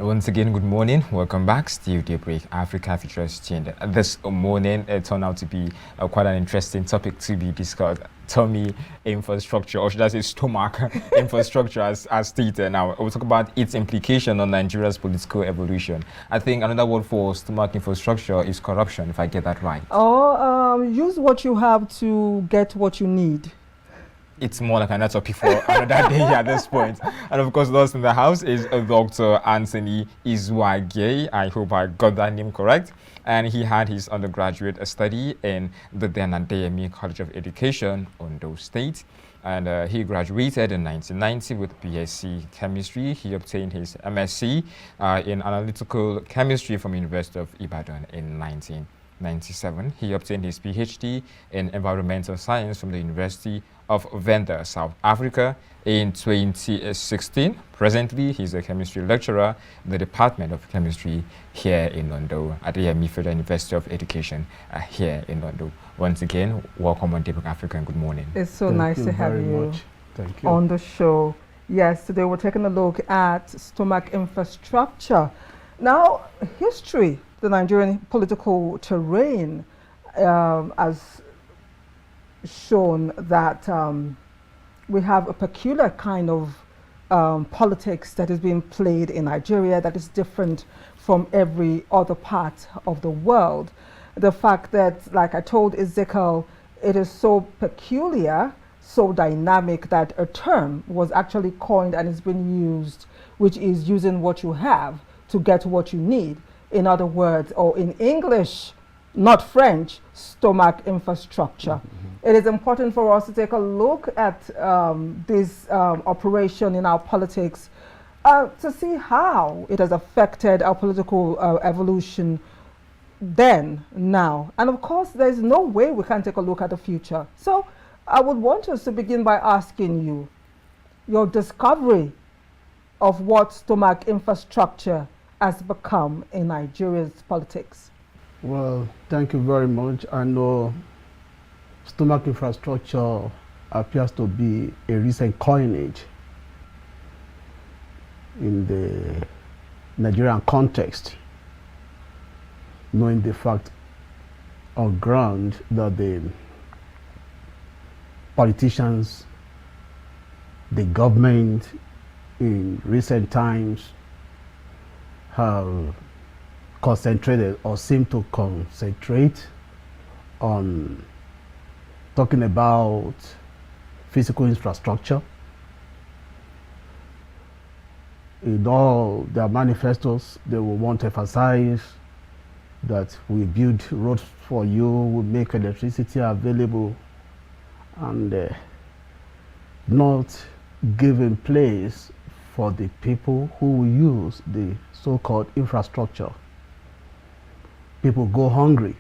Once again, good morning. Welcome back. Still Daybreak, Africa Futuristic. This morning, it turned out to be quite an interesting topic to be discussed. Tummy infrastructure, or should I say stomach infrastructure, as stated. Now, we'll talk about its implication on Nigeria's political evolution. I think another word for stomach infrastructure is corruption, if I get that right. Or use what you have to get what you need. It's more like another topic for another day at this point. And of course, those in the house is Dr. Anthony Izuagie. I hope I got that name correct. And he had his undergraduate study in the then Adeyemi College of Education, Ondo State. And he graduated in 1990 with BSc Chemistry. He obtained his MSc in Analytical Chemistry from University of Ibadan in 1997. He obtained his PhD in Environmental Science from the University of Venda, South Africa in 2016. Presently, he's a chemistry lecturer in the Department of Chemistry here in Ondo at the Federal University of Education here in Ondo. Once again, welcome on Daybreak Africa and good morning. It's so nice to have you Thank you on the show. Yes, today we're taking a look at stomach infrastructure. Now, history, the Nigerian political terrain has shown that we have a peculiar kind of politics that is being played in Nigeria that is different from every other part of the world. The fact that, like I told Ezekiel, it is so peculiar, so dynamic that a term was actually coined and is being used, which is using what you have to get what you need. In other words, or in English, not French, stomach infrastructure. It is important for us to take a look at this operation in our politics to see how it has affected our political evolution then, now. And of course, there's no way we can take a look at the future. So I would want us to begin by asking you your discovery of what stomach infrastructure has become in Nigeria's politics. Well, thank you very much. I know stomach infrastructure appears to be a recent coinage in the Nigerian context, knowing the fact on ground that the politicians, the government in recent times have concentrated or seem to concentrate on talking about physical infrastructure. In all their manifestos, they will want to emphasize that we build roads for you, we make electricity available, and not giving place for the people who will use the so-called infrastructure. People go hungry,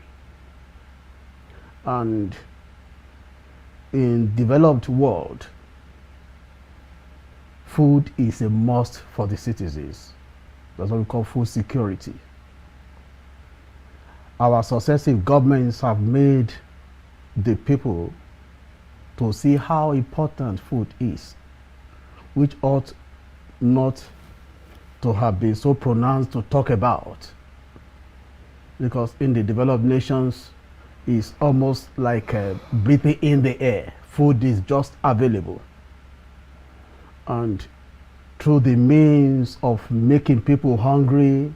and in developed world, food is a must for the citizens. That's what we call food security. Our successive governments have made the people to see how important food is, which ought not to have been so pronounced to talk about, because in the developed nations it's almost like breathing in the air. Food is just available, and through the means of making people hungry,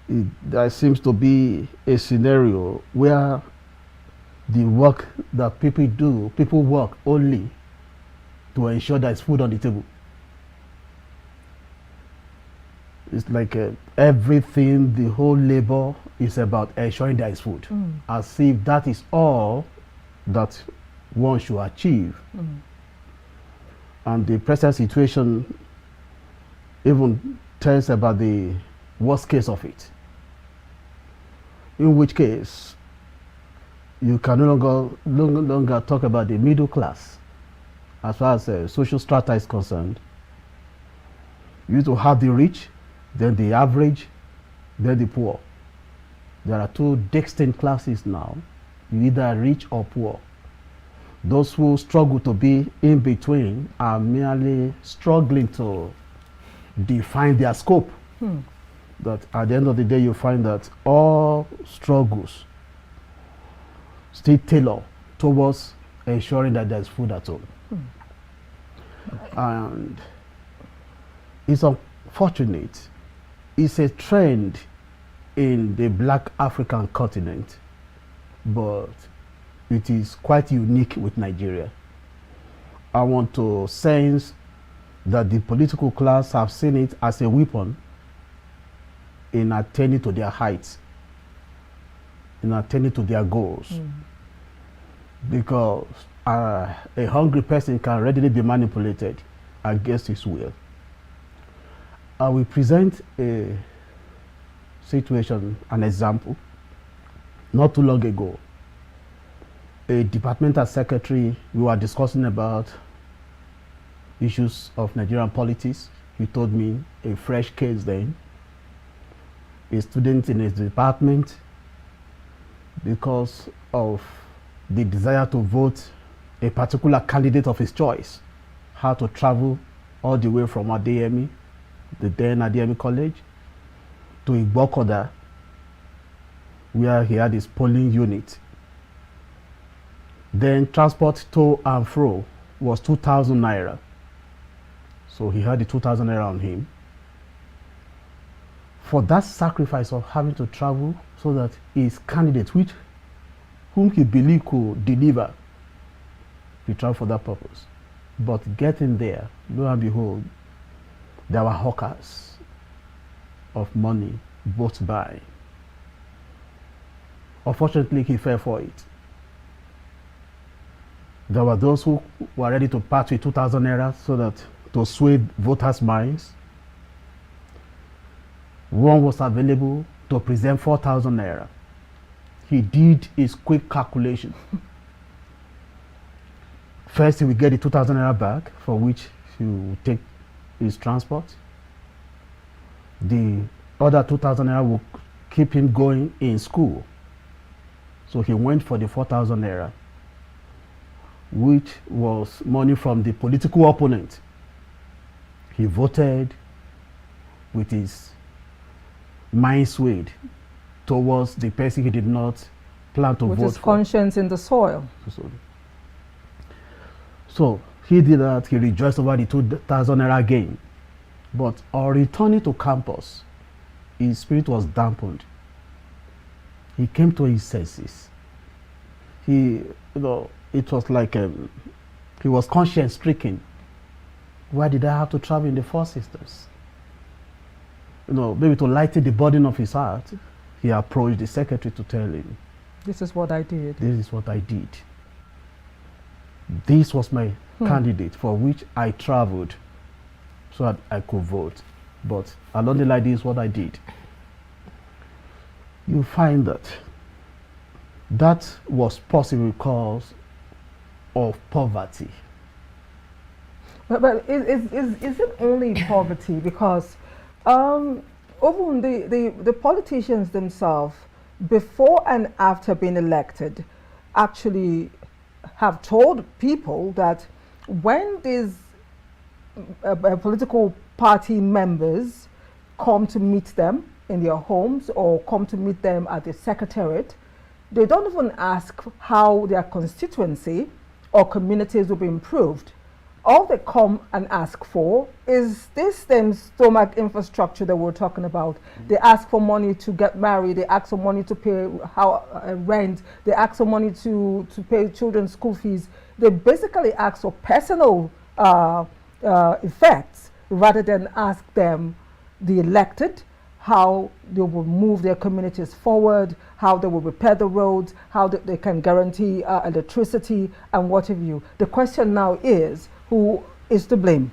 there seems to be a scenario where the work that people work only to ensure there's food on the table. It's like everything, the whole labor is about ensuring there is food, as if that is all that one should achieve. And the present situation even tells about the worst case of it, in which case you can no longer talk about the middle class as far as social strata is concerned. You need to have the rich, then the average, then the poor. There are two distinct classes now. You either rich or poor. Those who struggle to be in between are merely struggling to define their scope. That at the end of the day, you find that all struggles still tailor towards ensuring that there's food at home. And it's unfortunate. It's a trend in the Black African continent, but it is quite unique with Nigeria. I want to sense that the political class have seen it as a weapon in attaining to their heights, in attaining to their goals. Because a hungry person can readily be manipulated against his will. I will present a situation, an example. Not too long ago, a departmental secretary, we were discussing about issues of Nigerian politics. He told me a fresh case then. A student in his department, because of the desire to vote a particular candidate of his choice, had to travel all the way from Adeyemi, the then Adeyemi College, to Igbokoda, where he had his polling unit. Then transport to and fro was 2,000 naira. So he had the 2,000 naira on him. For that sacrifice of having to travel so that his candidate, whom he believed could deliver, he traveled for that purpose. But getting there, lo and behold, there were hawkers of money bought by. Unfortunately, he fell for it. There were those who were ready to part with 2,000 naira so that to sway voters' minds. One was available to present 4,000 naira. He did his quick calculation. First, he will get the 2,000 naira back, for which he will take his transport. The other 2,000 naira will keep him going in school. So he went for the 4,000 naira, which was money from the political opponent. He voted with his mind swayed towards the person he did not plan to vote for. With his conscience in the soil. So he did that, he rejoiced over the 2,000 naira gain. But on returning to campus, his spirit was dampened. He came to his senses. It was like he was conscience stricken. Why did I have to travel in the first instance? Maybe to lighten the burden of his heart, he approached the secretary to tell him, this is what I did. This is what I did. This was my candidate for which I traveled so that I could vote. But along the line, this is what I did. You find that was possible because of poverty. But is it only poverty? Because even the politicians themselves, before and after being elected, actually have told people that when these political party members come to meet them in their homes or come to meet them at the secretariat, they don't even ask how their constituency or communities will be improved. All they come and ask for is this same stomach infrastructure that we're talking about. They ask for money to get married. They ask for money to pay rent. They ask for money to pay children's school fees. They basically ask for personal effects rather than ask them, the elected, how they will move their communities forward, how they will repair the roads, how they can guarantee electricity and what have you. The question now is, who is to blame?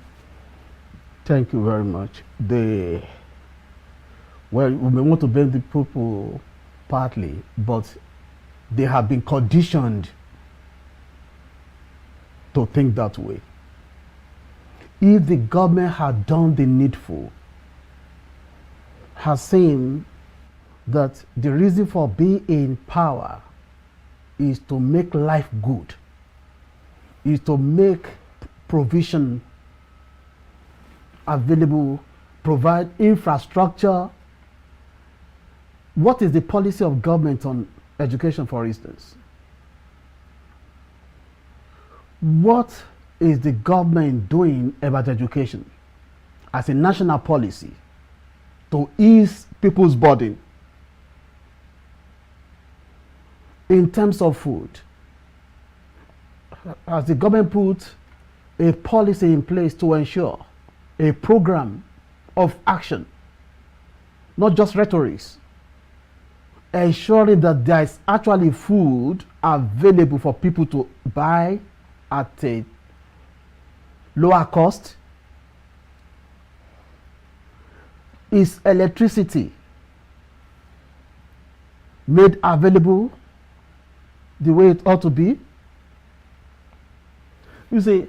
Thank you very much. Well, we may want to blame the people partly, but they have been conditioned to think that way. If the government had done the needful, has seen that the reason for being in power is to make life good, is to make provision available provide infrastructure. What is the policy of government on education, for instance? What is the government doing about education as a national policy to ease people's burden in terms of food? Has the government put a policy in place to ensure a program of action, not just rhetorics, ensuring that there is actually food available for people to buy at a lower cost? Is electricity made available the way it ought to be? You see,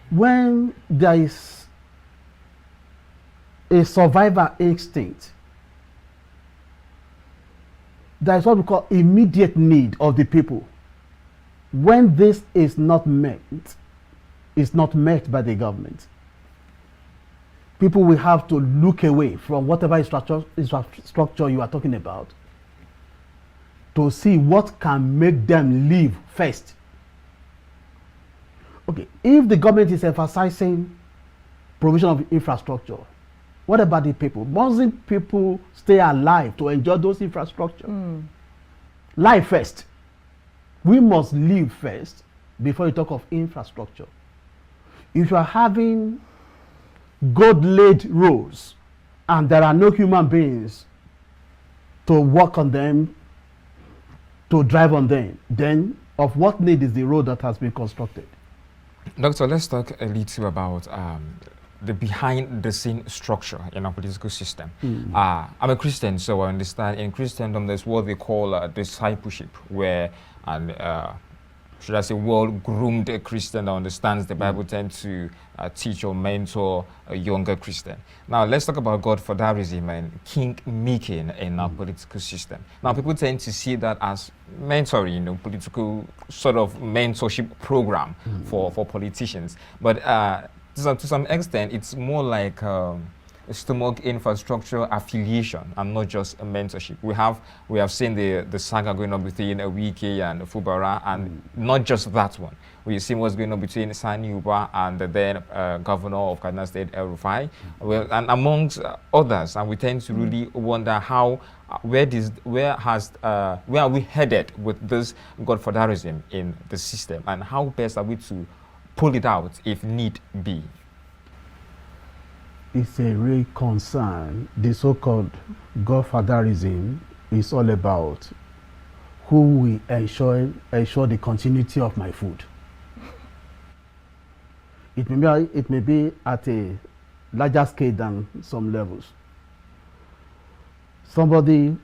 when there is a survivor instinct, there is what we call immediate need of the people. When this is not met by the government, people will have to look away from whatever structure you are talking about to see what can make them live first. Okay, if the government is emphasizing provision of infrastructure, what about the people? Mustn't people stay alive to enjoy those infrastructure? Life first. We must live first before you talk of infrastructure. If you are having God-laid roads and there are no human beings to walk on them, to drive on them, then of what need is the road that has been constructed? Doctor, let's talk a little about the behind-the-scene structure in our political system. I'm a Christian, so I understand in Christendom there's what they call discipleship, where should I say well-groomed Christian that understands the Bible tends to teach or mentor a younger Christian. Now let's talk about godfatherism and king-making in our political system. Now people tend to see that as mentoring, political sort of mentorship program for politicians. But to some extent, it's more like a stomach infrastructure affiliation and not just a mentorship. We have seen the saga going on between Wike and Fubara, and not just that one. We've seen what's going on between Sani Uba and the then governor of Kaduna State, El Rufai, well, and amongst others. And we tend to really wonder how, where are we headed with this godfatherism in the system, and how best are we to pull it out if need be? It's a real concern. The so-called godfatherism is all about who will ensure the continuity of my food. It may be at a larger scale than some levels. Somebody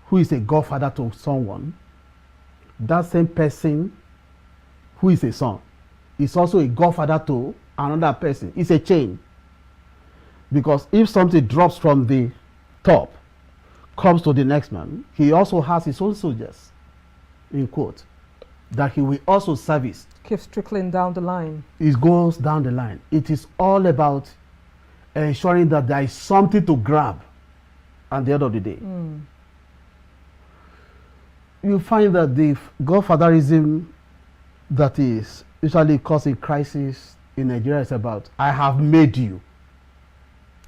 who is a godfather to someone, that same person who is a son is also a godfather to another person. It's a chain. Because if something drops from the top, comes to the next man, he also has his own soldiers, in quote, that he will also service. Keeps trickling down the line. It goes down the line. It is all about ensuring that there is something to grab at the end of the day. You find that the godfatherism that is usually causing crisis in Nigeria is about, I have made you.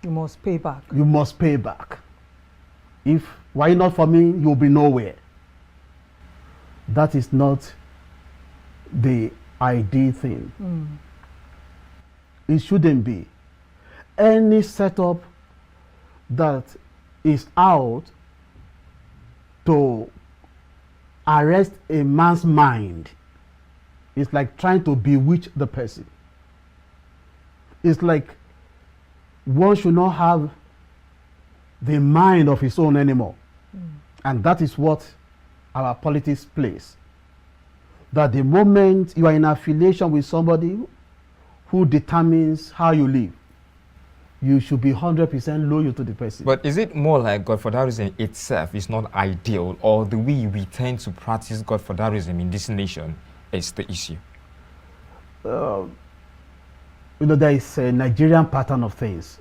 You must pay back. You must pay back. If why not for me, you'll be nowhere. That is not the ideal thing. It shouldn't be. Any setup that is out to arrest a man's mind is like trying to bewitch the person. It's like one should not have the mind of his own anymore. And that is what our politics plays. That the moment you are in affiliation with somebody who determines how you live, you should be 100% loyal to the person. But is it more like godfatherism itself is not ideal, or the way we tend to practice godfatherism in this nation is the issue? There is a Nigerian pattern of things.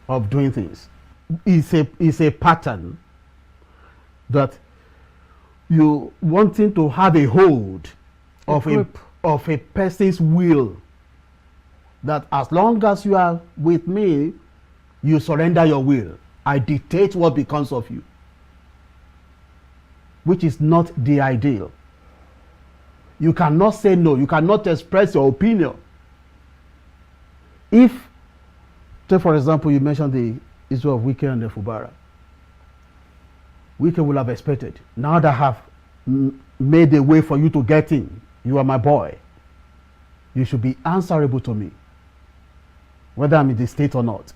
of doing things. It's a pattern that you wanting to have a hold of a person's will, that as long as you are with me, you surrender your will. I dictate what becomes of you, which is not the ideal. You cannot say no. You cannot express your opinion. If, take for example, you mentioned the issue of Wike and the Fubara. Wike will have expected, now that I have made a way for you to get in, you are my boy, you should be answerable to me, whether I'm in the state or not.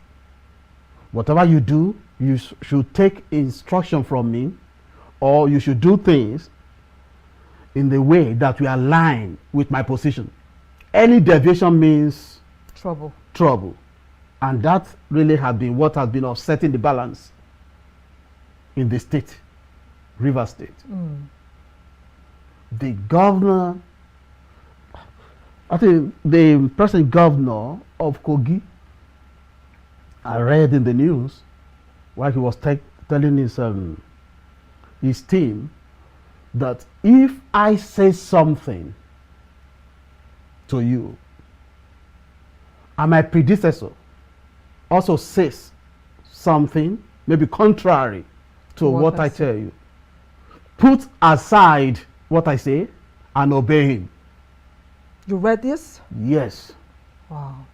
Whatever you do, you should take instruction from me, or you should do things in the way that we align with my position. Any deviation means trouble. And that really has been what has been upsetting the balance in the state, Rivers State. The governor, I think the present governor of Kogi, I read in the news while he was telling his team that if I say something to you and my predecessor also says something maybe contrary to what I tell you, put aside what I say and obey him. You read this? Yes. Wow.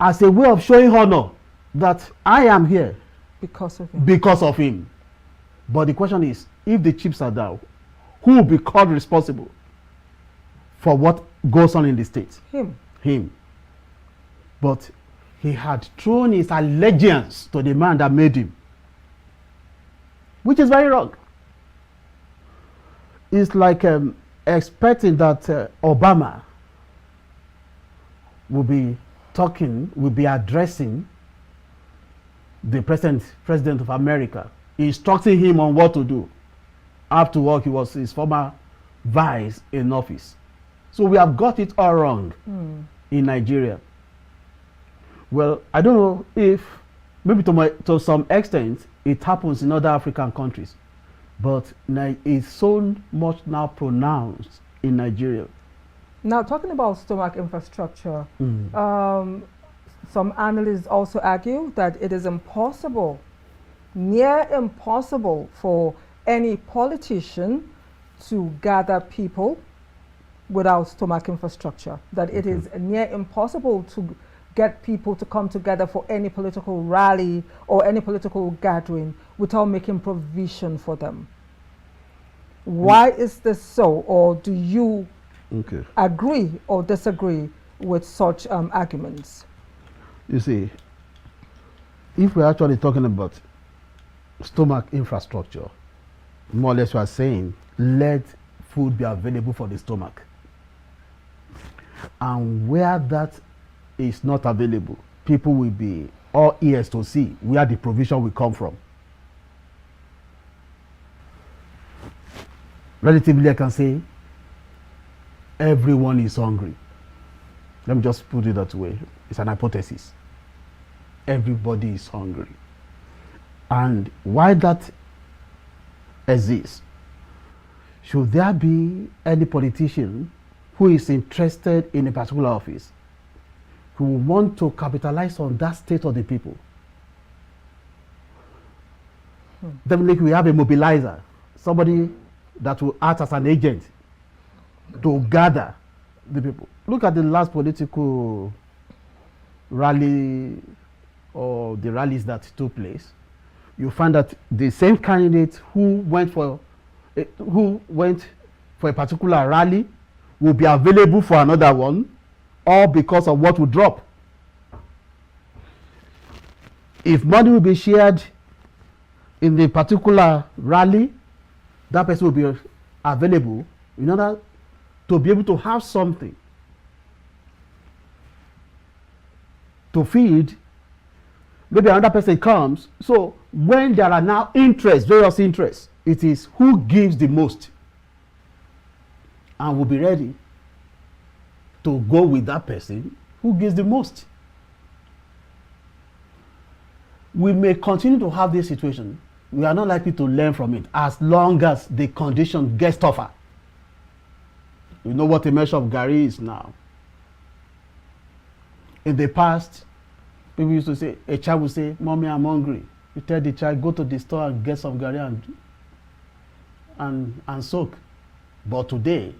As a way of showing honor that I am here because of him. Because of him. But the question is, if the chips are down, who will be called responsible for what goes on in the state? Him. But he had thrown his allegiance to the man that made him, which is very wrong. It's like expecting that Obama will be addressing the president of America, instructing him on what to do. After all, he was his former vice in office. So we have got it all wrong in Nigeria. Well, I don't know if, maybe to some extent, it happens in other African countries, but it's so much now pronounced in Nigeria. Now, talking about stomach infrastructure, some analysts also argue that it is impossible, near impossible, for any politician to gather people without stomach infrastructure, that it is near impossible to get people to come together for any political rally or any political gathering without making provision for them. Why is this so, or do you agree or disagree with such arguments? You see, if we're actually talking about stomach infrastructure, more or less we are saying let food be available for the stomach. And where that is not available, people will be all ears to see where the provision will come from. Relatively, I can say everyone is hungry. Let me just put it that way. It's an hypothesis. Everybody is hungry. And why that exists, should there be any politician who is interested in a particular office, who want to capitalize on that state of the people, definitely we have a mobilizer, somebody that will act as an agent to gather the people. Look at the last political rally or the rallies that took place. You find that the same candidate who went for a particular rally will be available for another one, all because of what will drop. If money will be shared in the particular rally, that person will be available in order to be able to have something to feed. Maybe another person comes. So when there are now various interests, it is who gives the most and will be ready to go with that person who gives the most. We may continue to have this situation. We are not likely to learn from it as long as the condition gets tougher. You know what a measure of Gary is now. In the past, people used to say, a child would say, "Mommy, I'm hungry." You tell the child, go to the store and get some Gary and soak. But today,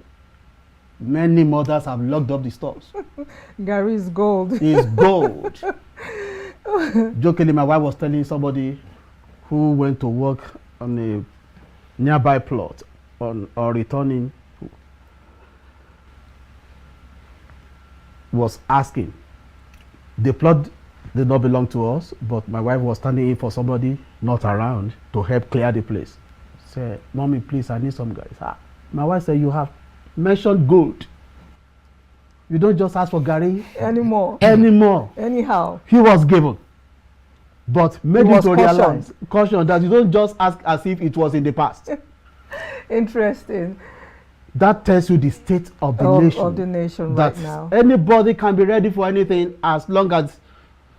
many mothers have locked up the stores. Gary is gold. It's gold. Jokingly, my wife was telling somebody who went to work on a nearby plot or returning, was asking. The plot did not belong to us, but my wife was standing in for somebody not around to help clear the place. Said, "Mommy, please, I need some guys." My wife said, "You have mentioned gold. You don't just ask for Gary Anymore. Anyhow. He was given. But made him to realize, caution, that you don't just ask as if it was in the past. Interesting. That tells you the state of the nation. Of the nation right now. Anybody can be ready for anything as long as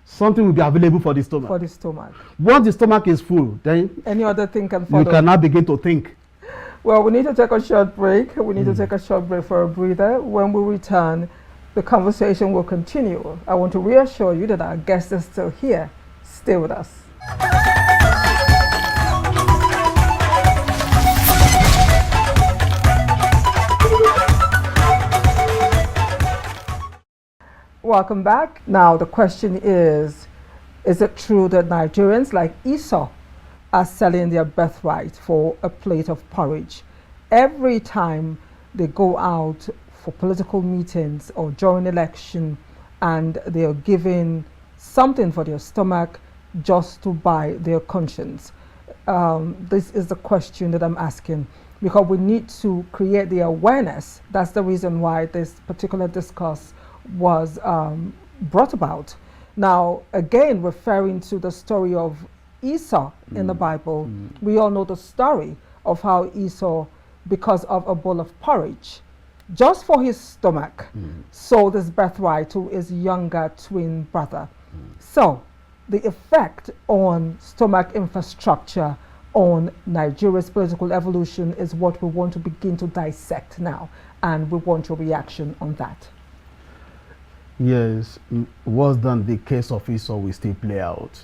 something will be available for the stomach. For the stomach. Once the stomach is full, then any other thing can follow. You can now begin to think. Well, we need to take a short break. We need to take a short break for a breather. When we return, the conversation will continue. I want to reassure you that our guest is still here. Stay with us. Welcome back. Now the question is it true that Nigerians like Esau are selling their birthright for a plate of porridge every time they go out for political meetings or during election, and they are giving something for their stomach just to buy their conscience? This is the question that I'm asking, because we need to create the awareness. That's the reason why this particular discourse was brought about. Now, again, referring to the story of Esau in the Bible, we all know the story of how Esau, because of a bowl of porridge, just for his stomach, sold his birthright to his younger twin brother. So, the effect on stomach infrastructure on Nigeria's political evolution is what we want to begin to dissect now, and we want your reaction on that. Yes, worse than the case of Esau will still play out,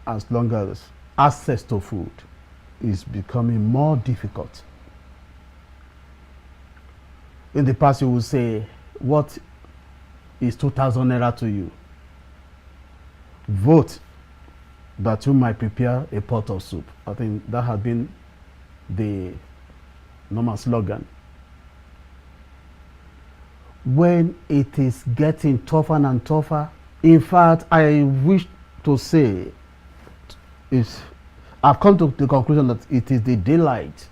as long as access to food is becoming more difficult. In the past, you would say, what is 2,000 naira to you? Vote that you might prepare a pot of soup. I think that had been the normal slogan. When it is getting tougher and tougher, in fact, I wish to say, I've come to the conclusion that it is the delight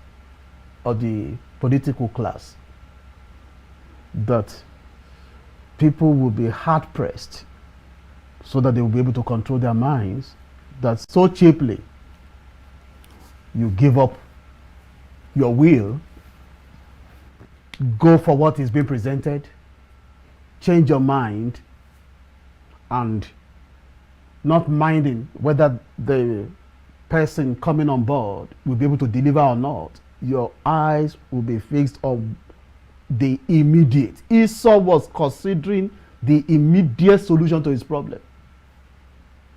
of the political class that people will be hard-pressed so that they will be able to control their minds, that so cheaply you give up your will, go for what is being presented, change your mind, and not minding whether the person coming on board will be able to deliver or not. Your eyes will be fixed on the immediate. Esau was considering the immediate solution to his problem.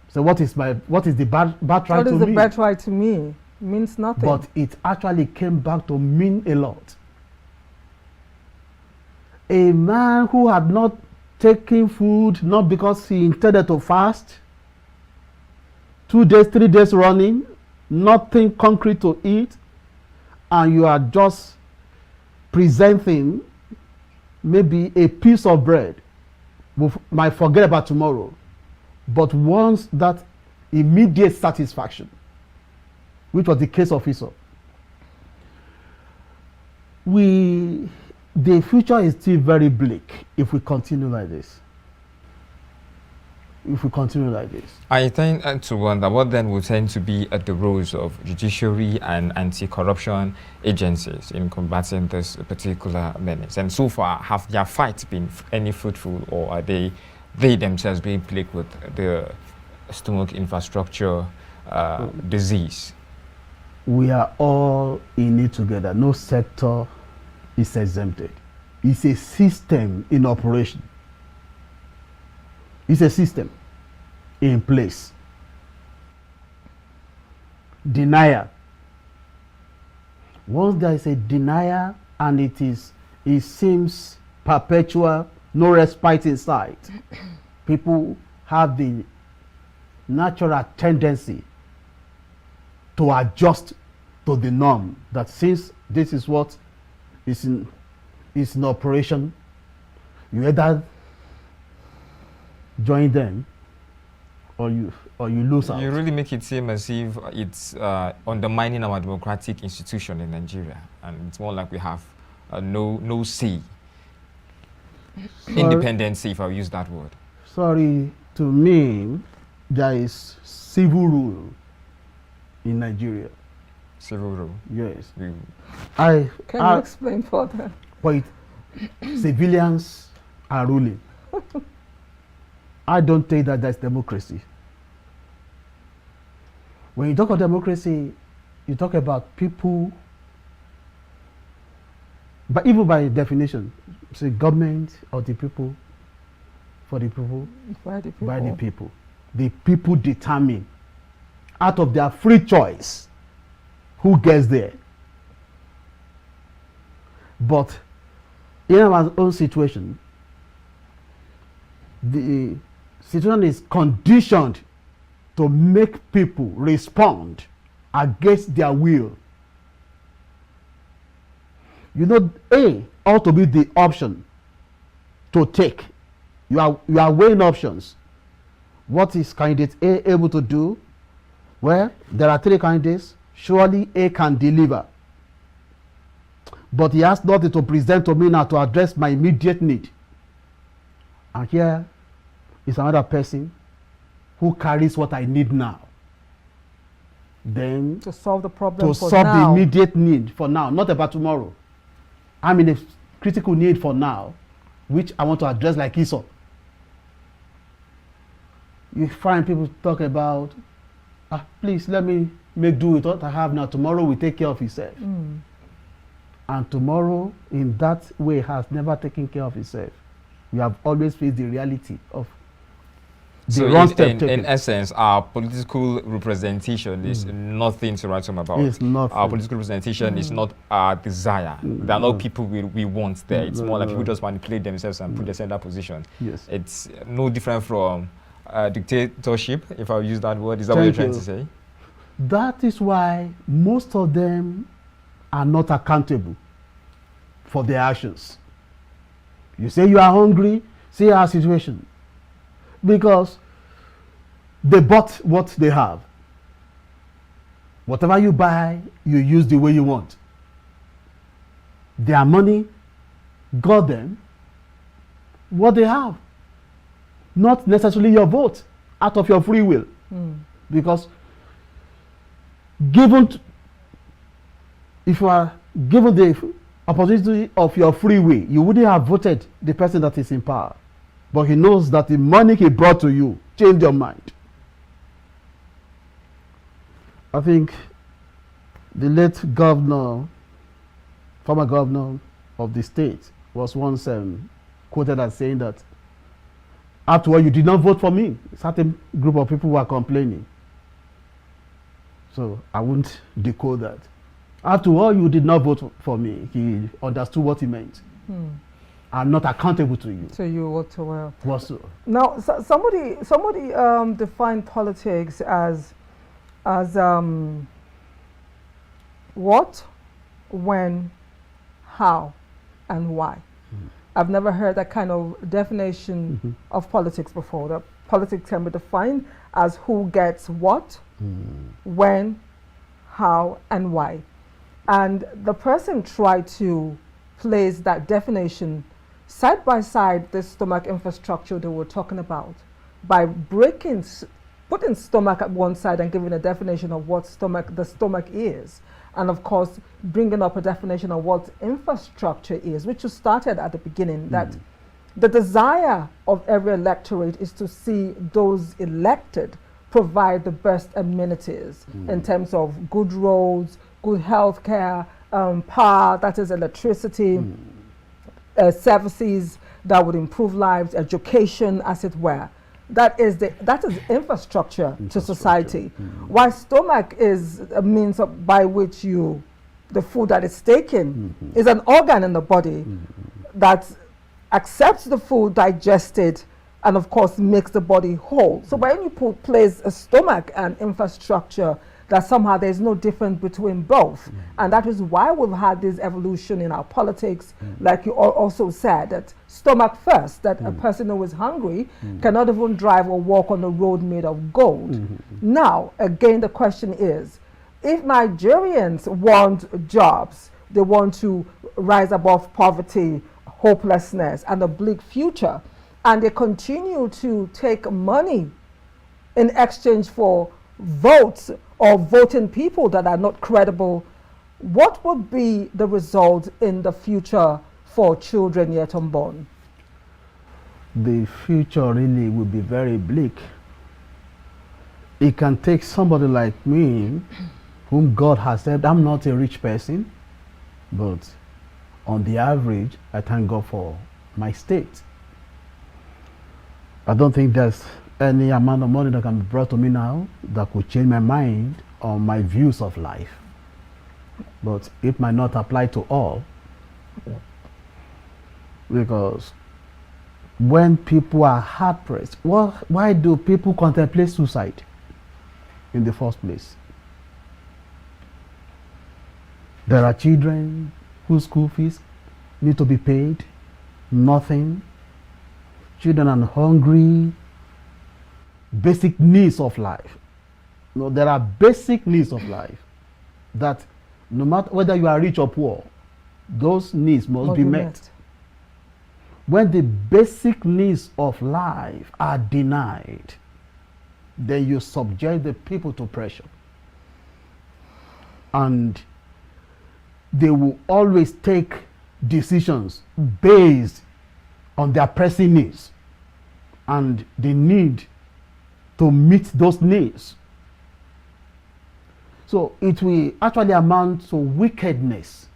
So what is the birthright to me? What is the birthright to me? It means nothing. But it actually came back to mean a lot. A man who had not taken food, not because he intended to fast, 2 days, 3 days running, nothing concrete to eat, and you are just presenting maybe a piece of bread, might forget about tomorrow, but wants that immediate satisfaction, which was the case of Esau. The future is still very bleak if we continue like this. I tend to wonder what then will tend to be at the roles of judiciary and anti-corruption agencies in combating this particular menace. And so far, have their fights been any fruitful, or are they themselves being plagued with the stomach infrastructure disease? We are all in it together. No sector is exempted. It's a system in operation. It's a system in place. Denial. Once there is a denial and it seems perpetual, no respite in sight, people have the natural tendency to adjust to the norm, that since this is what is in operation, you either join them or you lose out. You really make it seem as if it's undermining our democratic institution in Nigeria, and it's more like we have no say, independency, if I use that word. Sorry, to me, there is civil rule in Nigeria. Civil rule. Yes. Can you explain further? But civilians are ruling. I don't think that that's democracy. When you talk about democracy, you talk about people, but even by definition, say government or the people, for the people, by the people. By the people. The people determine, out of their free choice, who gets there. But in our own situation, the situation is conditioned to make people respond against their will. You know, A ought to be the option to take. You are weighing options. What is candidate A able to do? Well, there are 3 candidates. Surely A can deliver. But he has nothing to present to me now to address my immediate need. And here is another person who carries what I need now. Then to solve the problem to for solve now. the immediate need for now, not about tomorrow. I'm in a critical need for now, which I want to address like Esau. You find people talk about, please let me make do with what I have now. Tomorrow will take care of itself. And tomorrow, in that way, has never taken care of itself. We have always faced the reality of the wrong step taken. In essence, our political representation is nothing to write home about. It's nothing. Our political representation is not our desire. There are not people we want there. It's more like people just manipulate themselves and put themselves in that position. Yes. It's no different from dictatorship, if I use that word. Is that what you're trying to say? That is why most of them are not accountable for their actions. You say you are hungry, see our situation. Because they bought what they have. Whatever you buy, you use the way you want. Their money got them what they have. Not necessarily your vote, out of your free will. Because if you are given the opportunity of your free will, you wouldn't have voted the person that is in power. But he knows that the money he brought to you changed your mind. I think the late governor, former governor of the state, was once quoted as saying that, after all, you did not vote for me. A certain group of people were complaining. So I won't decode that. After all, you did not vote for me. He understood what he meant. I'm not accountable to you. So you vote well. Now, somebody defined politics as what, when, how, and why. I've never heard that kind of definition of politics before. That politics can be defined as who gets what, when, how, and why. And the person tried to place that definition side by side the stomach infrastructure that we're talking about by putting stomach at one side and giving a definition of what the stomach is, and of course bringing up a definition of what infrastructure is, which you started at the beginning, that the desire of every electorate is to see those elected provide the best amenities in terms of good roads, good health care, power, that is electricity, services that would improve lives, education, as it were. That is infrastructure to society. While stomach is a means by which the food that is taken is an organ in the body that accepts the food, digests it, and of course makes the body whole. So when you place a stomach and infrastructure, that somehow there's no difference between both. And that is why we've had this evolution in our politics, like you also said, that stomach first, that a person who is hungry cannot even drive or walk on a road made of gold. Now, again, the question is, if Nigerians want jobs, they want to rise above poverty, hopelessness, and a bleak future, and they continue to take money in exchange for votes or voting people that are not credible, what would be the result in the future for children yet unborn? The future really will be very bleak. It can take somebody like me, whom God has said, I'm not a rich person, but on the average, I thank God for my state. I don't think there's any amount of money that can be brought to me now that could change my mind on my views of life. But it might not apply to all. Because when people are hard pressed, why do people contemplate suicide in the first place? There are children whose school fees need to be paid, nothing. Children are hungry. Basic needs of life. No, there are basic needs of life that no matter whether you are rich or poor, those needs must be met. When the basic needs of life are denied, then you subject the people to pressure. And they will always take decisions based on their pressing needs and the need to meet those needs. So it will actually amount to wickedness,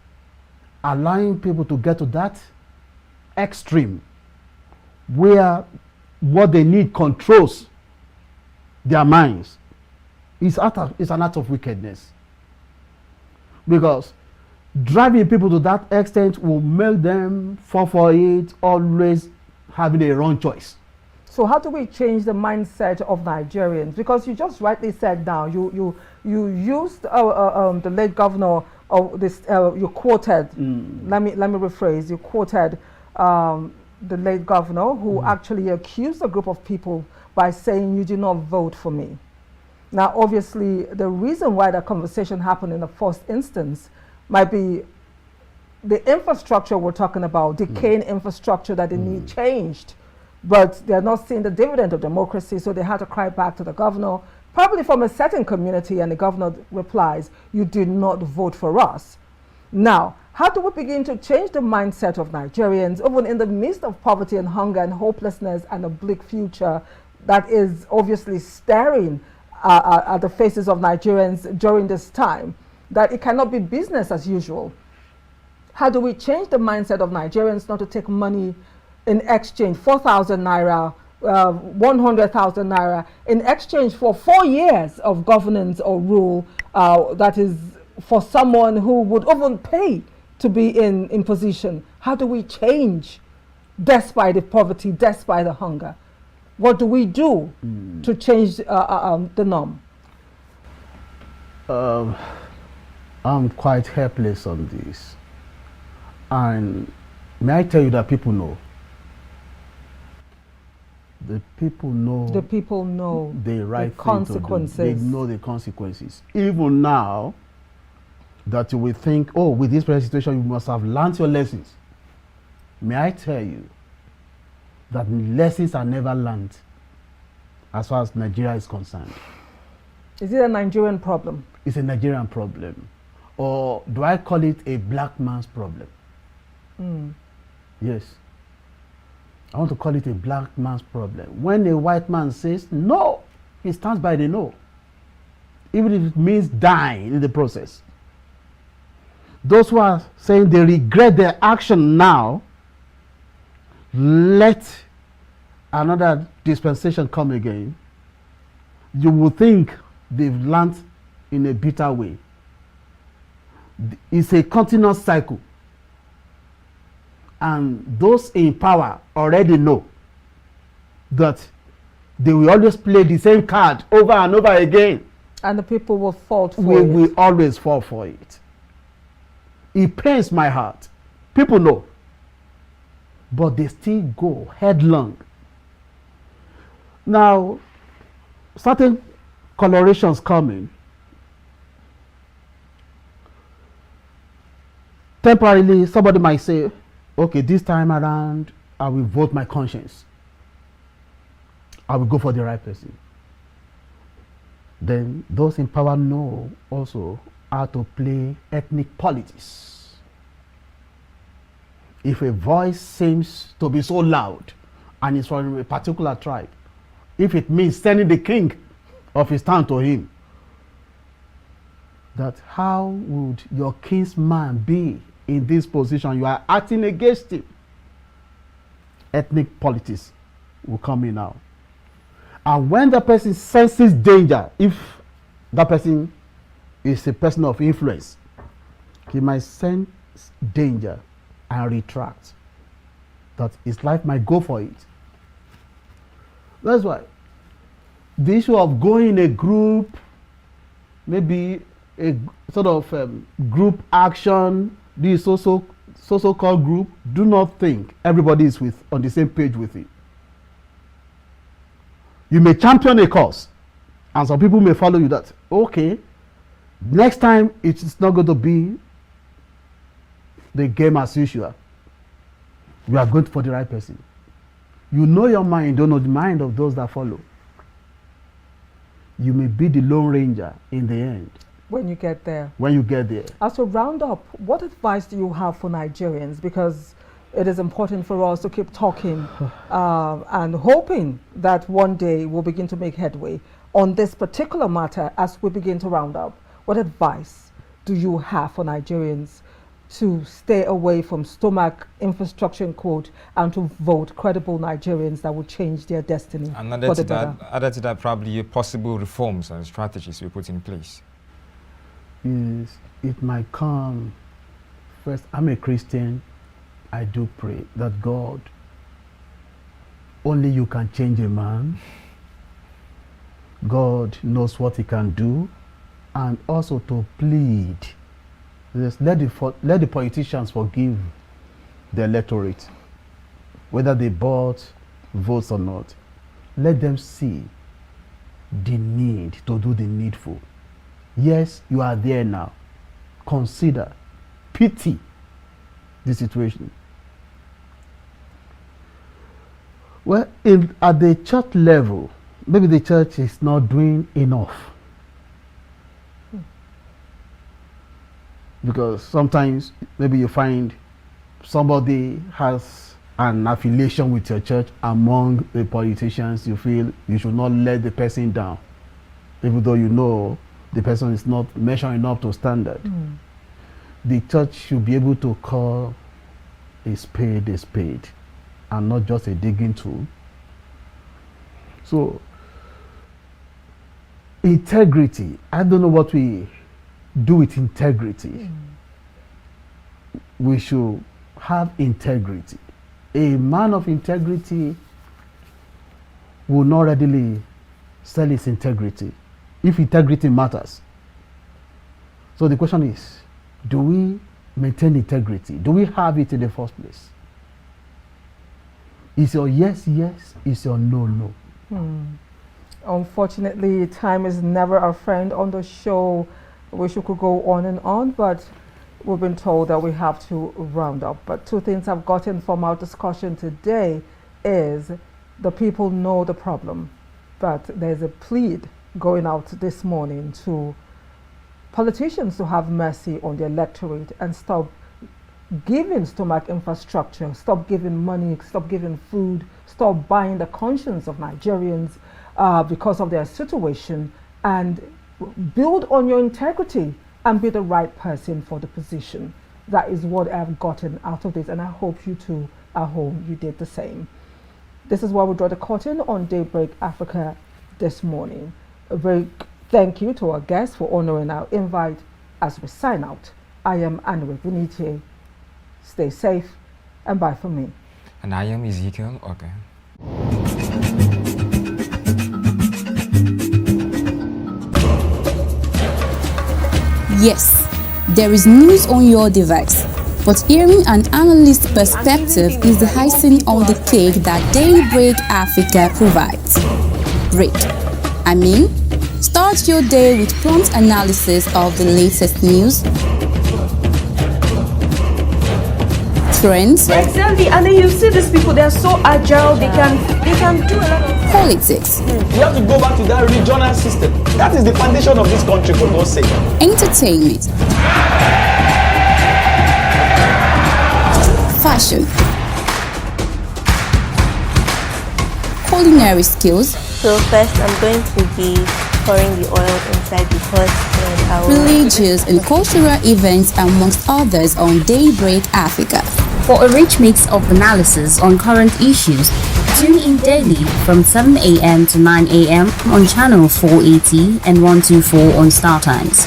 allowing people to get to that extreme where what they need controls their minds. It's an act of wickedness. Because driving people to that extent will make them fall for it, always having a wrong choice. So how do we change the mindset of Nigerians? Because you just rightly said now, you used the late governor of this. You quoted. Let me rephrase. You quoted the late governor who actually accused a group of people by saying, "You did not vote for me." Now, obviously, the reason why that conversation happened in the first instance might be the infrastructure we're talking about, decaying infrastructure that they need changed. But they're not seeing the dividend of democracy, so they had to cry back to the governor, probably from a certain community, and the governor replies, "You did not vote for us." Now, how do we begin to change the mindset of Nigerians, even in the midst of poverty and hunger and hopelessness and a bleak future that is obviously staring at the faces of Nigerians during this time, that it cannot be business as usual? How do we change the mindset of Nigerians not to take money in exchange, 4,000 naira, 100,000 naira, in exchange for 4 years of governance or rule that is for someone who would even pay to be in position? How do we change despite the poverty, despite the hunger? What do we do to change the norm? I'm quite helpless on this. And may I tell you that people know? The people know. The people know the right the consequences. They know the consequences. Even now, that you will think, oh, with this present situation, you must have learned your lessons. May I tell you that lessons are never learned as far as Nigeria is concerned. Is it a Nigerian problem? It's a Nigerian problem. Or do I call it a black man's problem? Yes. I want to call it a black man's problem. When a white man says, no, he stands by the no, even if it means dying in the process. Those who are saying they regret their action now, let another dispensation come again, you will think they've learned in a bitter way. It's a continuous cycle. And those in power already know that they will always play the same card over and over again. And the people will fall for we it. will always fall for it. It pains my heart. People know. But they still go headlong. Now, certain colorations coming. Temporarily, somebody might say, okay, this time around, I will vote my conscience. I will go for the right person. Then those in power know also how to play ethnic politics. If a voice seems to be so loud and is from a particular tribe, if it means sending the king of his town to him, that how would your kinsman be in this position? You are acting against him. Ethnic politics will come in now. And when the person senses danger, if that person is a person of influence, he might sense danger and retract. That his life might go for it. That's why the issue of going in a group, maybe a sort of group action, this so-called group, do not think everybody is on the same page with it. You may champion a cause, and some people may follow you that, okay, next time it's not going to be the game as usual. You are going for the right person. You know your mind, don't know the mind of those that follow. You may be the Lone Ranger in the end. When you get there. When you get there. As we round up, what advice do you have for Nigerians? Because it is important for us to keep talking and hoping that one day we'll begin to make headway on this particular matter as we begin to round up. What advice do you have for Nigerians to stay away from stomach infrastructure in quote and to vote credible Nigerians that will change their destiny? And added to that, probably possible reforms and strategies we put in place. Yes, it might come. First, I'm a Christian. I do pray that God, only you can change a man. God knows what he can do, and also to plead. Yes, let the politicians forgive the electorate, whether they bought votes or not. Let them see the need to do the needful. Yes, you are there now. Consider, pity the situation. Well, at the church level, maybe the church is not doing enough. Because sometimes maybe you find somebody has an affiliation with your church among the politicians. You feel you should not let the person down, even though you know the person is not measuring up to standard. The church should be able to call a spade and not just a digging tool. So, integrity. I don't know what we do with integrity. We should have integrity. A man of integrity will not readily sell his integrity if integrity matters. So the question is, do we maintain integrity? Do we have it in the first place? Is your yes, yes? Is your no, no? Unfortunately, time is never our friend on the show. I wish we could go on and on, but we've been told that we have to round up. But two things I've gotten from our discussion today is the people know the problem, but there's a plead going out this morning to politicians to have mercy on the electorate and stop giving stomach infrastructure, stop giving money, stop giving food, stop buying the conscience of Nigerians because of their situation, and build on your integrity and be the right person for the position. That is what I've gotten out of this, and I hope you too at home you did the same. This is why we draw the curtain on Daybreak Africa this morning. A very thank you to our guests for honoring our invite as we sign out. I am Anire Binitie. Stay safe and bye for me. And I am Ezekiel Ogar. Yes, there is news on your device, but hearing an analyst's perspective is the icing on the cake that Daybreak Africa provides. Break. Start your day with prompt analysis of the latest news, trends, exactly, and then you see these people, they're so agile, they can do a lot of politics. We have to go back to that regional system. That is the foundation of this country, for God's sake. Entertainment, fashion, culinary skills, So first I'm going to be pouring the oil inside the pot, and I will religious and cultural events, amongst others, on Daybreak Africa. For a rich mix of analysis on current issues, tune in daily from 7 a.m. to 9 a.m. on channel 480 and 124 on Startimes.